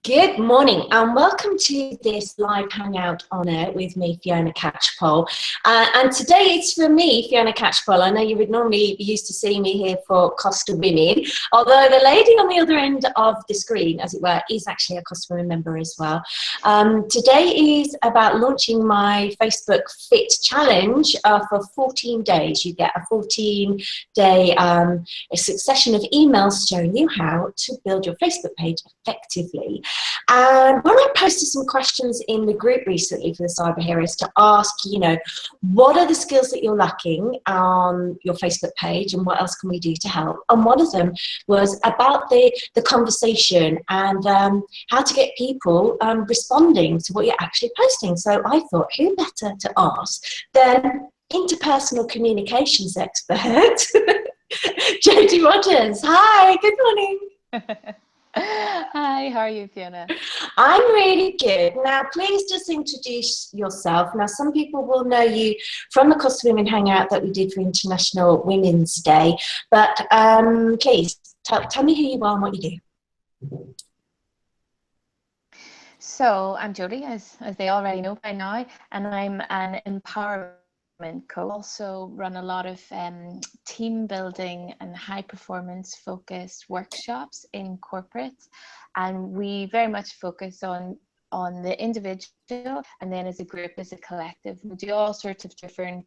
Good morning and welcome to this live hangout on air with me, Fiona Catchpowle. And today it's for me, Fiona Catchpowle. I know you would normally be used to seeing me here for Costa Women, although the lady on the other end of the screen, as it were, is actually a Costa Women member as well. Today is about launching my Facebook Fit Challenge for 14 days. You get a 14-day a succession of emails showing you how to build your Facebook page effectively. And when I posted some questions in the group recently for the Cyber Heroes to ask, what are the skills that you're lacking on your Facebook page and what else can we do to help? And one of them was about the conversation and how to get people responding to what you're actually posting. So I thought, who better to ask than interpersonal communications expert, Jodie Rodgers. Hi, good morning. Hi, how are you, Fiona? I'm really good. Now, please just introduce yourself. Now, some people will know you from the Costa Women Hangout that we did for International Women's Day, but please tell me who you are and what you do. So, I'm Jodie, as they already know by now, and I'm an empowerment coach. Also run a lot of team building and high performance focused workshops in corporates, and we very much focus on the individual and then as a group, as a collective. We do all sorts of different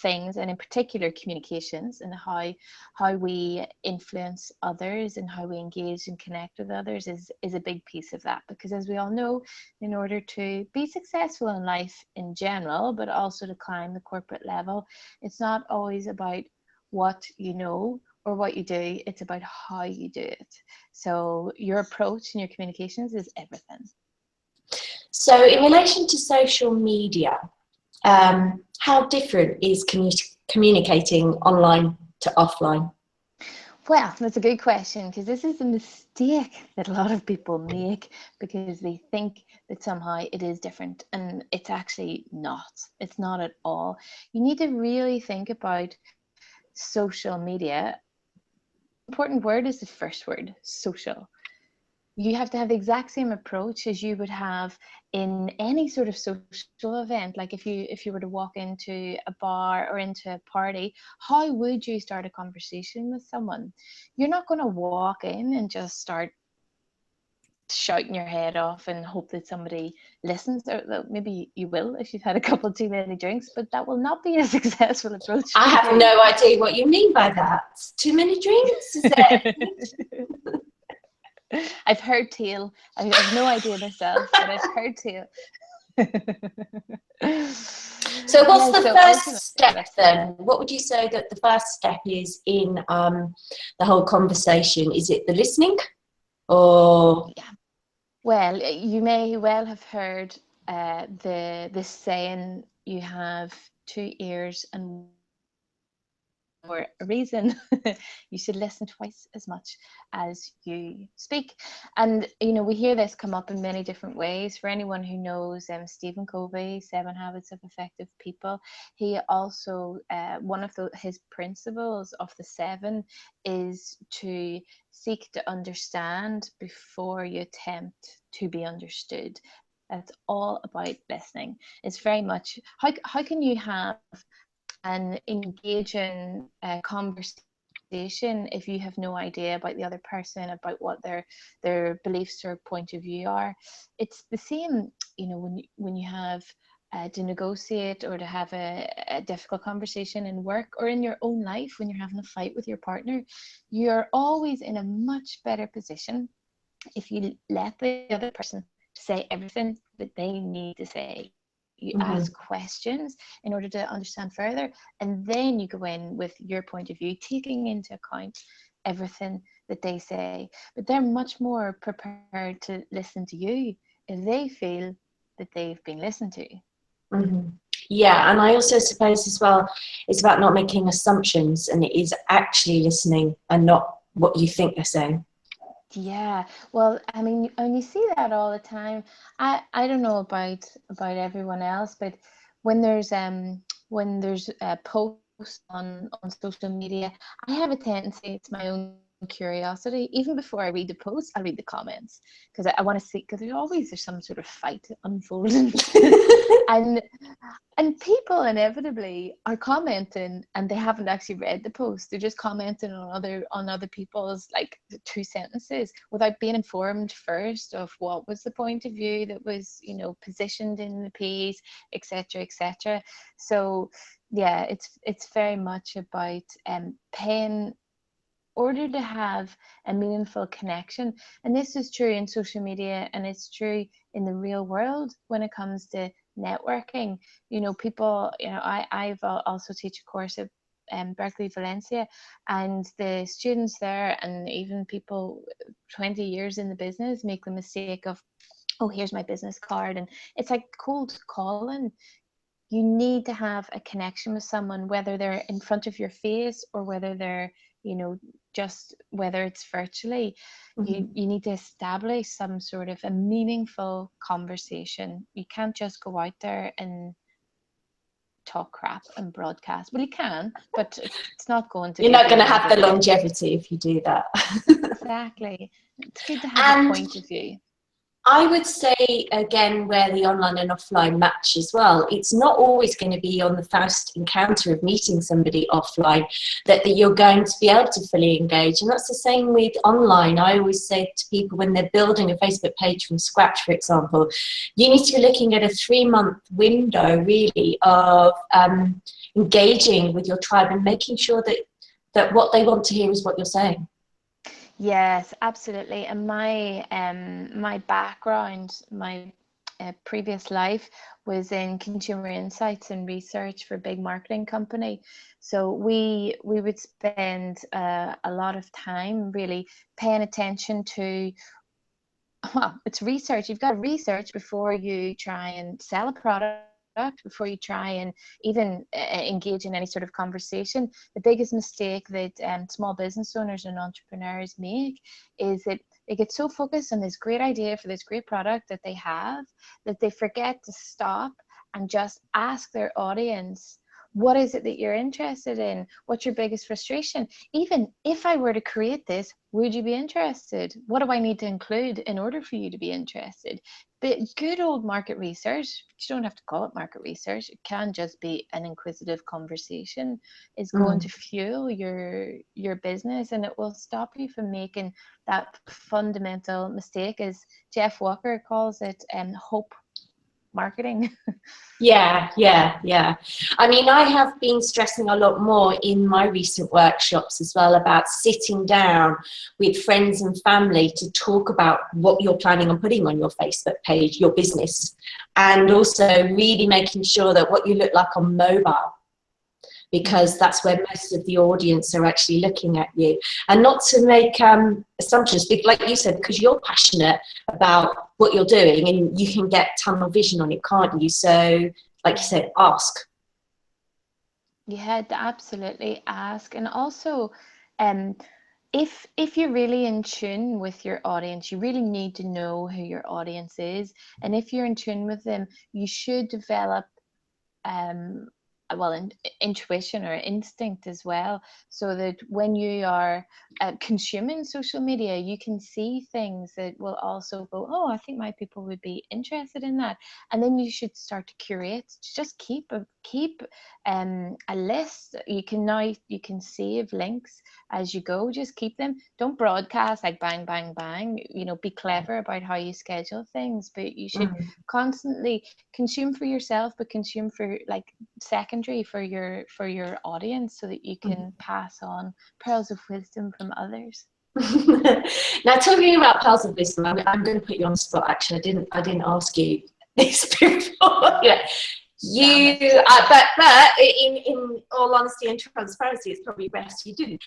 things, and in particular communications and how we influence others and how we engage and connect with others is a big piece of that, because as we all know, in order to be successful in life in general, but also to climb the corporate level, it's not always about what you know or what you do, it's about how you do it. So your approach and your communications is everything. So in relation to social media, how different is communicating online to offline? Well, that's a good question, because this is a mistake that a lot of people make, because they think that somehow it is different, and it's actually not. It's not at all. You need to really think about social media. The important word is the first word, social. You have to have the exact same approach as you would have in any sort of social event. Like if you were to walk into a bar or into a party, how would you start a conversation with someone? You're not going to walk in and just start shouting your head off and hope that somebody listens, or maybe you will if you've had a couple too many drinks, but that will not be a successful approach. I have no idea what you mean by that. Too many drinks? Is it? I've heard tale. I have no idea myself, but I've heard tale. So what's the first step then? What would you say that the first step is in the whole conversation? Is it the listening or? Yeah. Well, you may well have heard this saying, you have two ears and for a reason. You should listen twice as much as you speak. And we hear this come up in many different ways. For anyone who knows Stephen Covey, 7 Habits of Effective People, he also one of his principles of the 7 is to seek to understand before you attempt to be understood. That's all about listening. It's very much how can you have an engaging conversation if you have no idea about the other person, about what their beliefs or point of view are. It's the same, when you have to negotiate or to have a difficult conversation in work or in your own life. When you're having a fight with your partner, you're always in a much better position if you let the other person say everything that they need to say. You ask questions in order to understand further, and then you go in with your point of view, taking into account everything that they say. But they're much more prepared to listen to you if they feel that they've been listened to. Yeah, and I also suppose as well, it's about not making assumptions, and it is actually listening and not what you think they're saying. Yeah, well, I mean, and you see that all the time. I don't know about everyone else, but when there's posts on social media, I have a tendency, it's my own curiosity. Even before I read the post, I'll read the comments, because I want to see, because there's some sort of fight unfolding. and people inevitably are commenting, and they haven't actually read the post. They're just commenting on other people's, like, 2 sentences, without being informed first of what was the point of view that was, you know, positioned in the piece, etc., etc. So yeah, it's very much about paying order to have a meaningful connection. And this is true in social media, and it's true in the real world when it comes to networking. You know, people, you know, I've also teach a course at Berkeley Valencia, and the students there, and even people 20 years in the business, make the mistake of, oh, here's my business card. And it's like cold calling. You need to have a connection with someone, whether they're in front of your face or whether they're, you know, just whether it's virtually. You need to establish some sort of a meaningful conversation. You can't just go out there and talk crap and broadcast. Well, you can, but it's not going to You're do not going to any have the good. longevity if you do that. Exactly. It's good to have a point of view. I would say, again, where the online and offline match as well, it's not always going to be on the first encounter of meeting somebody offline that you're going to be able to fully engage. And that's the same with online. I always say to people, when they're building a Facebook page from scratch, for example, you need to be looking at a 3-month window, really, of engaging with your tribe and making sure that what they want to hear is what you're saying. Yes, absolutely. And my background, my previous life was in consumer insights and research for a big marketing company. So we would spend a lot of time really paying attention to, well, it's research. You've got to research before you try and sell a product, before you try and even engage in any sort of conversation. The biggest mistake that small business owners and entrepreneurs make is that they get so focused on this great idea for this great product that they have, that they forget to stop and just ask their audience, what is it that you're interested in? What's your biggest frustration? Even if I were to create this, would you be interested? What do I need to include in order for you to be interested? But good old market research, you don't have to call it market research, it can just be an inquisitive conversation, is going to fuel your business, and it will stop you from making that fundamental mistake, as Jeff Walker calls it, hope marketing. Yeah. I mean, I have been stressing a lot more in my recent workshops as well about sitting down with friends and family to talk about what you're planning on putting on your Facebook page, your business, and also really making sure that what you look like on mobile, because that's where most of the audience are actually looking at you. And not to make assumptions, like you said, because you're passionate about what you're doing and you can get tunnel vision on it, can't you? So, like you said, ask. Yeah, absolutely, ask. And also, if you're really in tune with your audience, you really need to know who your audience is. And if you're in tune with them, you should develop intuition or instinct as well, so that when you are consuming social media, you can see things that will also go, oh, I think my people would be interested in that. And then you should start to curate. Just keep a list. You can save links as you go. Just keep them. Don't broadcast like bang bang bang. You know, be clever about how you schedule things, but you should constantly consume for yourself, but consume for like secondary for your audience, so that you can pass on pearls of wisdom from others. Now, talking about pearls of wisdom, I'm going to put you on the spot. Actually, I didn't ask you this before. Yeah. But in all honesty and transparency, it's probably best you didn't.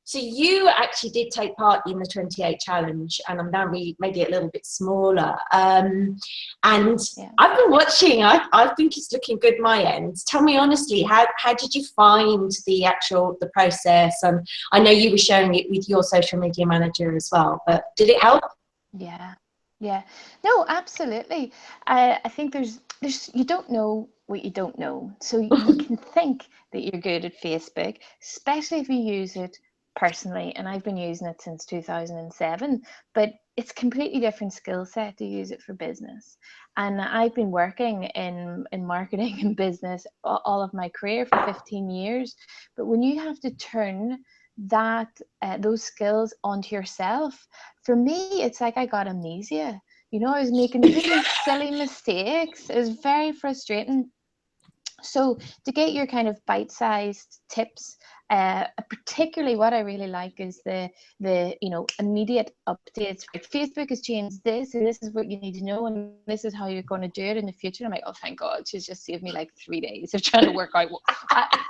So you actually did take part in the 28 challenge, and I'm now made it a little bit smaller. And I've been watching. I think it's looking good my end. Tell me honestly, how did you find the process? And I know you were sharing it with your social media manager as well, but did it help? Yeah. No, absolutely. I think there's you don't know what you don't know. So you can think that you're good at Facebook, especially if you use it personally, and I've been using it since 2007, but it's a completely different skill set to use it for business. And I've been working in marketing and business all of my career for 15 years. But when you have to turn that those skills onto yourself, for me, it's like I got amnesia. You know, I was making really silly mistakes. It was very frustrating. So to get your kind of bite-sized tips, particularly what I really like is the immediate updates. Like, Facebook has changed this, and this is what you need to know, and this is how you're going to do it in the future. And I'm like, oh, thank God, she's just saved me like 3 days of trying to work out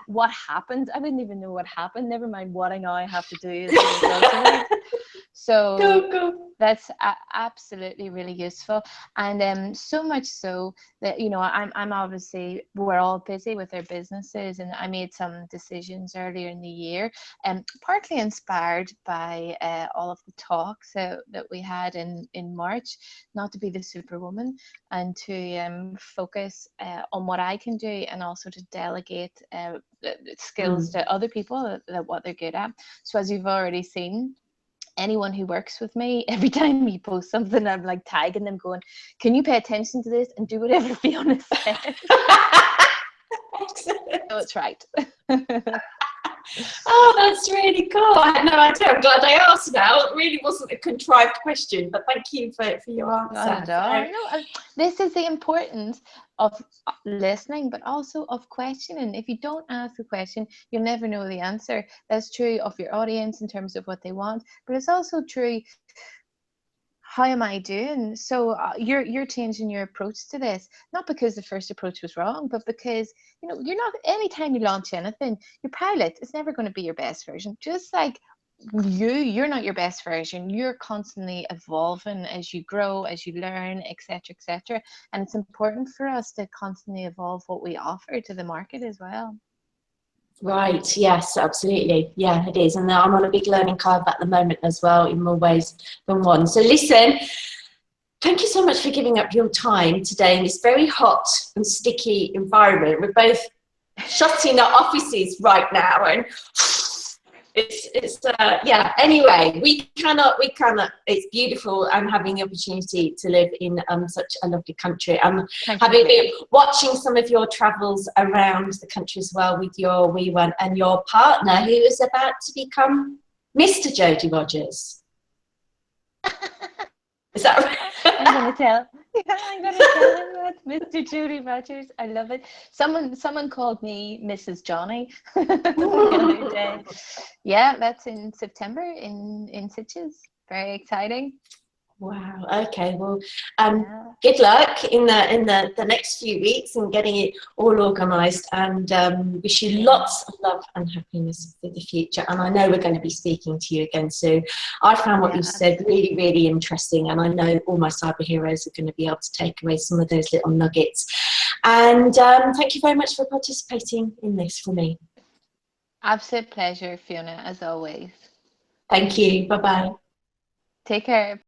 what happened. I didn't even know what happened. Never mind what I now have to do as a result of it. So that's absolutely really useful, and so much so that, you know, I'm obviously, we're all busy with our businesses, and I made some decisions earlier in the year, and partly inspired by all of the talks that we had in March, not to be the superwoman, and to focus on what I can do, and also to delegate skills to other people that what they're good at. So as you've already seen, anyone who works with me, every time you post something, I'm like tagging them, going, can you pay attention to this and do whatever Fiona says? So it's right. Oh, that's really cool. I had no idea. I'm glad I asked now. It really wasn't a contrived question, but thank you for your answer. No, this is the importance of listening, but also of questioning. If you don't ask a question, you'll never know the answer. That's true of your audience in terms of what they want, but it's also true, how am I doing? So you're changing your approach to this, not because the first approach was wrong, but because, you know, you're not, anytime you launch anything, your pilot is never going to be your best version. Just like you're not your best version. You're constantly evolving as you grow, as you learn, etc., etc. And it's important for us to constantly evolve what we offer to the market as well. Right, yes, absolutely. Yeah, it is. And I'm on a big learning curve at the moment as well, in more ways than one. So listen, thank you so much for giving up your time today in this very hot and sticky environment. We're both shutting our offices right now, and it's yeah, anyway, we cannot, it's beautiful, and having the opportunity to live in such a lovely country, and having been watching some of your travels around the country as well with your wee one and your partner, who is about to become Mr. Jodie Rodgers. Is that right? I'm going to tell him that, Mr. Jodie Rodgers. I love it. Someone called me Mrs. Johnny the other day. Yeah, that's in September in Sitges. Very exciting. Wow. Okay. Well, good luck in the next few weeks and getting it all organised, and wish you lots of love and happiness for the future. And I know we're going to be speaking to you again soon. I found what you said really, really interesting, and I know all my cyber heroes are going to be able to take away some of those little nuggets. And thank you very much for participating in this for me. Absolute pleasure, Fiona, as always. Thank you. Bye-bye. Take care.